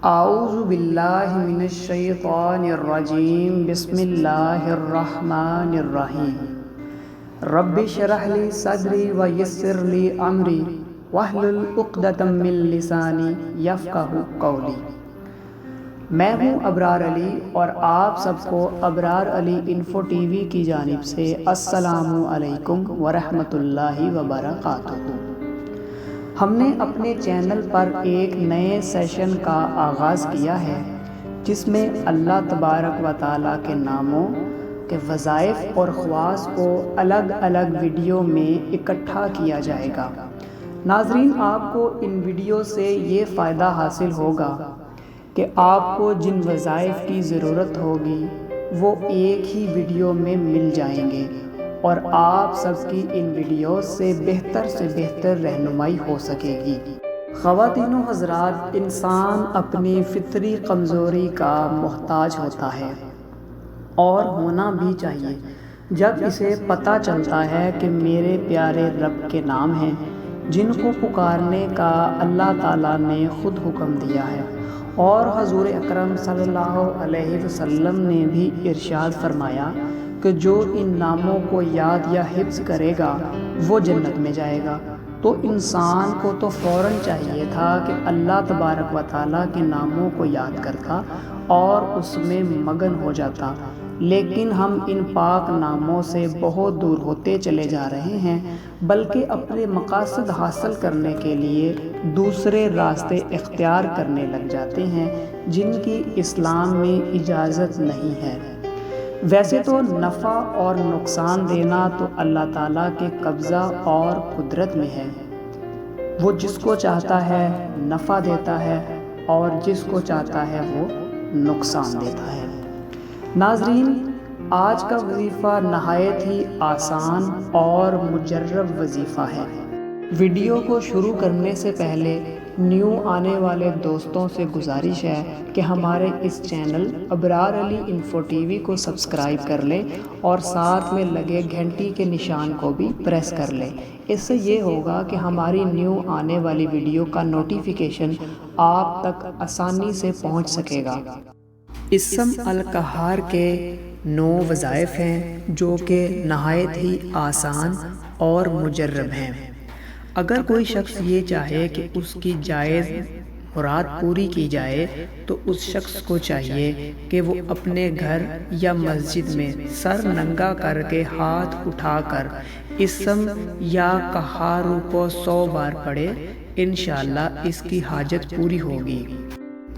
اعوذ باللہ من الشیطان الرجیم بسم اللہ الرحمن الرحیم رب اشرح لی صدری ویسر لی امری واحلل عقدۃ من لسانی یفقہوا قولی۔ میں ہوں ابرار علی اور آپ سب کو ابرار علی انفو ٹی وی کی جانب سے السلام علیکم ورحمۃ اللہ وبرکاتہ۔ ہم نے اپنے چینل پر ایک نئے سیشن کا آغاز کیا ہے جس میں اللہ تبارک و تعالیٰ کے ناموں کے وظائف اور خواص کو الگ الگ ویڈیو میں اکٹھا کیا جائے گا۔ ناظرین، آپ کو ان ویڈیو سے یہ فائدہ حاصل ہوگا کہ آپ کو جن وظائف کی ضرورت ہوگی وہ ایک ہی ویڈیو میں مل جائیں گے اور آپ سب کی ان ویڈیوز سے بہتر رہنمائی ہو سکے گی۔ خواتین و حضرات، انسان اپنی فطری کمزوری کا محتاج ہوتا ہے اور ہونا بھی چاہیے۔ جب اسے پتہ چلتا ہے کہ میرے پیارے رب کے نام ہیں جن کو پکارنے کا اللہ تعالیٰ نے خود حکم دیا ہے، اور حضور اکرم صلی اللہ علیہ وسلم نے بھی ارشاد فرمایا کہ جو ان ناموں کو یاد یا حفظ کرے گا وہ جنت میں جائے گا، تو انسان کو تو فوراً چاہیے تھا کہ اللہ تبارک و تعالیٰ کے ناموں کو یاد کرتا اور اس میں مگن ہو جاتا، لیکن ہم ان پاک ناموں سے بہت دور ہوتے چلے جا رہے ہیں، بلکہ اپنے مقاصد حاصل کرنے کے لیے دوسرے راستے اختیار کرنے لگ جاتے ہیں جن کی اسلام میں اجازت نہیں ہے۔ ویسے تو نفع اور نقصان دینا تو اللہ تعالیٰ کے قبضہ اور قدرت میں ہے۔ وہ جس کو چاہتا ہے نفع دیتا ہے اور جس کو چاہتا ہے وہ نقصان دیتا ہے۔ ناظرین، آج کا وظیفہ نہایت ہی آسان اور مجرب وظیفہ ہے۔ ویڈیو کو شروع کرنے سے پہلے نیو آنے والے دوستوں سے گزارش ہے کہ ہمارے اس چینل ابرار علی انفو ٹی وی کو سبسکرائب کر لیں اور ساتھ میں لگے گھنٹی کے نشان کو بھی پریس کر لیں۔ اس سے یہ ہوگا کہ ہماری نیو آنے والی ویڈیو کا نوٹیفیکیشن آپ تک آسانی سے پہنچ سکے گا۔ اسم القہار کے 9 وظائف ہیں جو کہ نہایت ہی آسان اور مجرب ہیں۔ اگر کوئی شخص یہ چاہے کہ اس کی جائز مراد پوری کی جائے تو اس شخص کو چاہیے کہ وہ اپنے گھر یا مسجد میں سر ننگا کر کے ہاتھ اٹھا کر اسم یا قہار کو 100 بار پڑھے، انشاءاللہ اس کی حاجت پوری ہوگی۔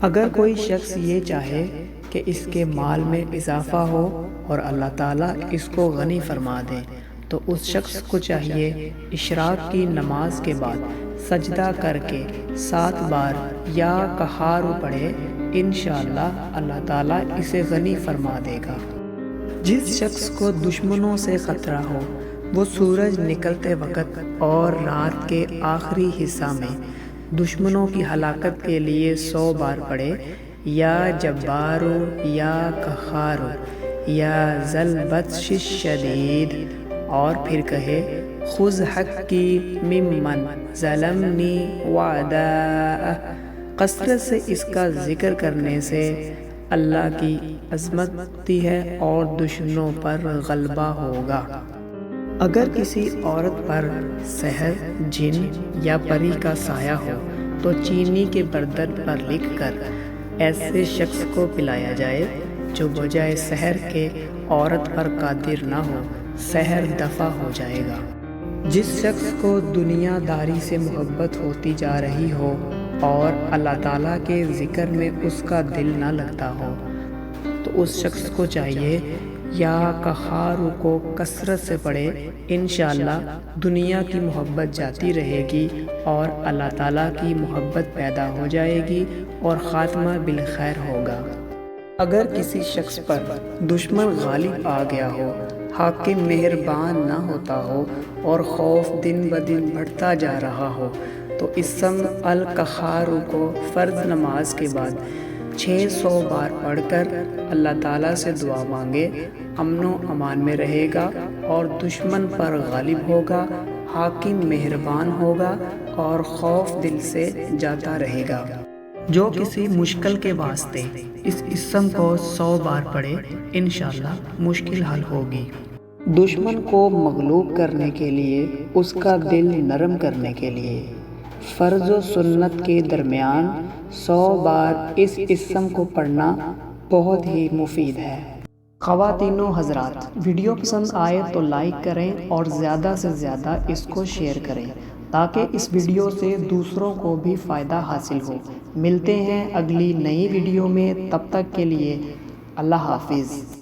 اگر کوئی شخص یہ چاہے کہ اس کے مال میں اضافہ ہو اور اللہ تعالیٰ اس کو غنی فرما دے تو اس شخص کو چاہیے اشراق کی نماز کے بعد سجدہ کر کے 7 بار یا قہار پڑھے، انشاءاللہ اللہ تعالیٰ اسے غنی فرما دے گا۔ جس شخص کو دشمنوں سے خطرہ ہو وہ سورج نکلتے وقت اور رات کے آخری حصہ میں دشمنوں کی ہلاکت کے لیے 100 بار پڑھے، یا جبارو یا قہارو یا ذل بطش الشدید، اور پھر کہے خذ حقی ممن ظلمنی وعداء۔ کثرت سے اس کا ذکر کرنے سے اللہ کی عظمت ہوتی ہے اور دشمنوں پر غلبہ ہوگا۔ اگر کسی عورت پر سحر، جن یا پری کا سایہ ہو تو چینی کے برتن پر لکھ کر ایسے شخص کو پلایا جائے جو بجائے سحر کے عورت پر قادر نہ ہو، سحر دفع ہو جائے گا۔ جس شخص کو دنیا داری سے محبت ہوتی جا رہی ہو اور اللہ تعالیٰ کے ذکر میں اس کا دل نہ لگتا ہو تو اس شخص کو چاہیے یا قہار کو کثرت سے پڑھے، انشاءاللہ دنیا کی محبت جاتی رہے گی اور اللہ تعالیٰ کی محبت پیدا ہو جائے گی اور خاتمہ بالخیر ہوگا۔ اگر کسی شخص پر دشمن غالب آ گیا ہو، حاکم مہربان نہ ہوتا ہو اور خوف دن بدن بڑھتا جا رہا ہو تو اسم القہار کو فرض نماز کے بعد 600 بار پڑھ کر اللہ تعالیٰ سے دعا مانگے، امن و امان میں رہے گا اور دشمن پر غالب ہوگا، حاکم مہربان ہوگا اور خوف دل سے جاتا رہے گا۔ جو کسی مشکل کے واسطے اس اسم کو 100 بار پڑھے انشاءاللہ مشکل حل ہوگی۔ دشمن کو مغلوب کرنے کے لیے، اس کا دل نرم کرنے کے لیے فرض و سنت کے درمیان 100 بار اس اسم کو پڑھنا بہت ہی مفید ہے۔ خواتین و حضرات، ویڈیو پسند آئے تو لائک کریں اور زیادہ سے زیادہ اس کو شیئر کریں تاکہ اس ویڈیو سے دوسروں کو بھی فائدہ حاصل ہو۔ ملتے ہیں اگلی نئی ویڈیو میں، تب تک کے لیے اللہ حافظ۔